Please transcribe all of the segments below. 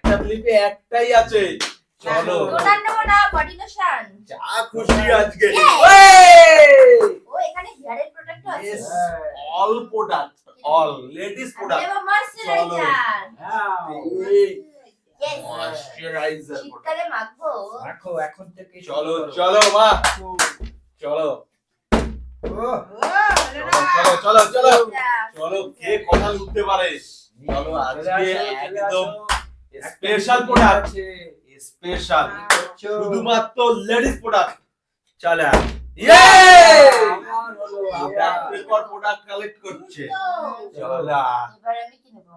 একটা ক্লিপে একটাই আছে। চলো টোনার নেবো না, বডি লোশন। যা খুশি আজকে। ও এখানে হেয়ারের প্রোডাক্ট আছে। All product, all ladies product. নেবো ময়শ্চারাইজার। Yes. ময়শ্চারাইজার শীতকালে মাখবো। রাখো এখন থেকে। চলো চলো মা, চলো চলো চলো চলো চলো, কে কথা উঠতে পারে। চলো আজকে একদম স্পেশাল প্রোডাক্ট, স্পেশাল শুধুমাত্র লেডিস প্রোডাক্ট। চলো ইয়ে প্রোডাক্টের পর প্রোডাক্ট কালেক্ট করছে। চলো এবার আমি কি নেবো?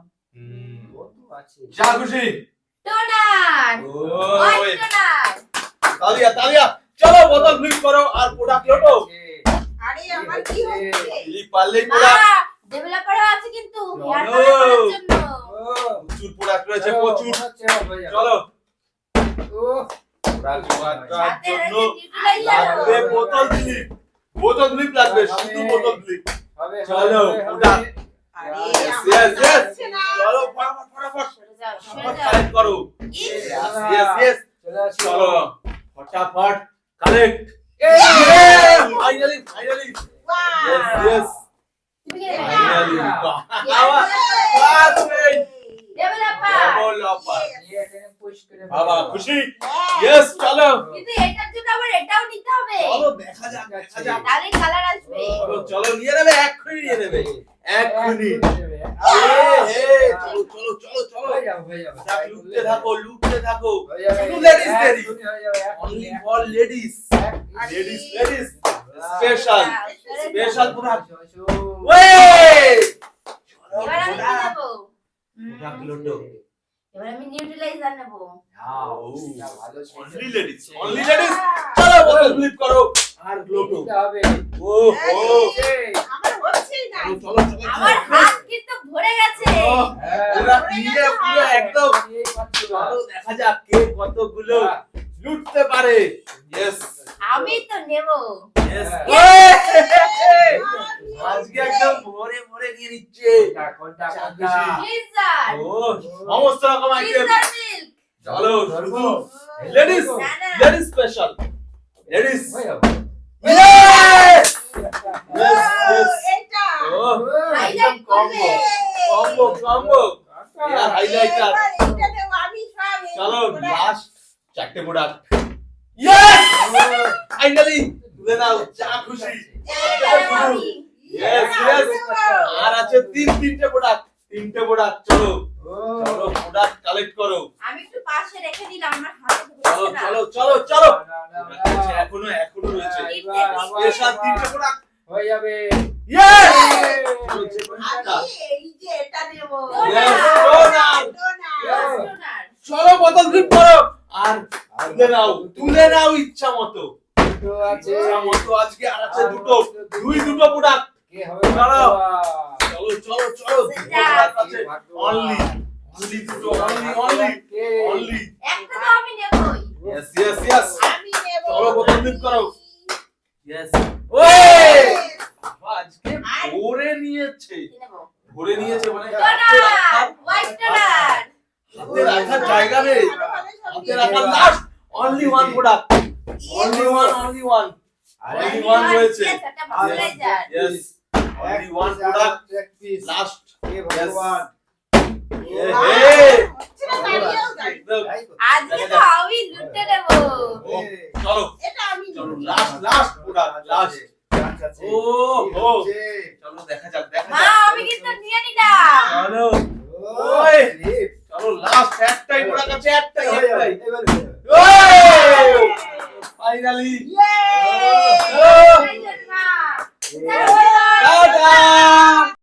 যা খুশি। টোনার। ওই টোনার। তালিয়া তালিয়া, চলো বোতল ফ্লিপ করো আর প্রোডাক্ট লোটো। আরে আমার কি হচ্ছে? ফ্লিপ পারলেই প্রোডাক্ট। ডেভেলপারও আছে কিন্তু হেয়ার চলো। কালার করার জন্য। প্রচুর প্রোডাক্ট রয়েছে, প্রচুর। চলো প্রোডাক্ট সাথে জন্য রয়েছে নিউট্রালাইজার। লাগবে বোতল ফ্লিপ, বোতল ফ্লিপ লাগবে, শুধু বোতল ফ্লিপ। চলো প্রোডাক্ট, আরে Yes, আমার yes, yes. হচ্ছে না। চলো ফটাফট ফটাফট সরে যাও, সরে ফটাফট যাও। কালেক্ট করো। Yes, yes, চলো ফটাফট collect. Finally finally, Wow. yes yes, তুমি কি নেবে? Finally developer. বাবা খুশি। ইয়েস চলো কিন্তু এটার জন্য আবার এটাও নিতে হবে। চলো দেখা যাক দেখা যাক। তাহলে কালার আসবে। চলো চলো নিয়ে নেবে, এক্ষুনি নিয়ে নেবে, এক্ষুনি। চলো চলো চলো চলো, লুটতে থাকো লুটতে থাকো। শুধু ladies দেরি, only for ladies, ladies ladies, special special product. Way এবার আমি কি নেবো? Product lotto. এবার আমি নিউট্রালাইজার নেবো। only ladies, only ladies। চলো বোতল ফ্লিপ করো আর লোটো। ও ও আমার হচ্ছেই না। চলো চলো আমার হাত কিন্তু ভরে গেছে। পুরো নিয়ে পুরো একদম। চলো দেখা যাক কে কতগুলো লুটতে পারে। ইয়েস আমি তো নেবো। ইয়েস, আজকে একদম ভরে ভরে নিয়ে নিচ্ছে। গ্লিজার। ও সমস্ত রকম আইটেম। গ্লিজার মিল্ক। চলো শুধু লেডিস, না, না। Ladies special, ladies. Yes yes yes. এটা। ও হাইলাইট করবে। কম্বো কম্বো ইয়ার হাইলাইটার। এটা দেব আমি সব। চলো লাস্ট চারটে প্রোডাক্ট। ইয়েস ফাইনালি তুলে নাও, যা খুশি। ইয়েস ইয়েস, আর আছে তিনটে প্রোডাক্ট, তিনটে প্রোডাক্ট। চলো চলো প্রোডাক্ট কালেক্ট করো। আমি একটু পাশে রেখে দিলাম, আমার হাতে চলো ধরছে না। চলো চলো চলো, এখনো এখনো রয়েছে স্পেশাল তিনটে প্রোডাক্ট। ইয়েস আমি এই যে এটা দেব। Yes, toner. টোনার। চলো বোতল ফ্লিপ করো আর তুলে নাও ইচ্ছা মতো, ইচ্ছা মতো। আজকে আর আছে দুটো প্রোডাক্ট। চলো চলো চলো অনলি অনলি দুটো, অনলি অনলি অনলি। একটা তো আমি নেবই। ইয়েস ইয়েস ইয়েস, আমি নেব। চলো বোতল ফ্লিপ করো। ইয়েস ওয়ে আজকে ভরে নিয়েছে, কি নেবো? ভরে নিয়েছে মানে টোনার, হোয়াইট টোনার। হাতে রাখার জায়গা নেই, হাতে রাখার last only one product, only one only one রয়েছে। Yes, একটা moisturiser. Yes only one product last. হচ্ছে না, দাঁড়িয়েও যাই। আজকে তো আমি লুটে নেবো। চলো এটা আমি চলো নেব। Last product last. ও হো চলো দেখা যাক দেখা মা, যাক। আমি কিন্তু নিয়ে নিলাম। চলো ওই চলো লাস্ট একটাই প্রোডাক্ট আছে, একটাই ফাইনালি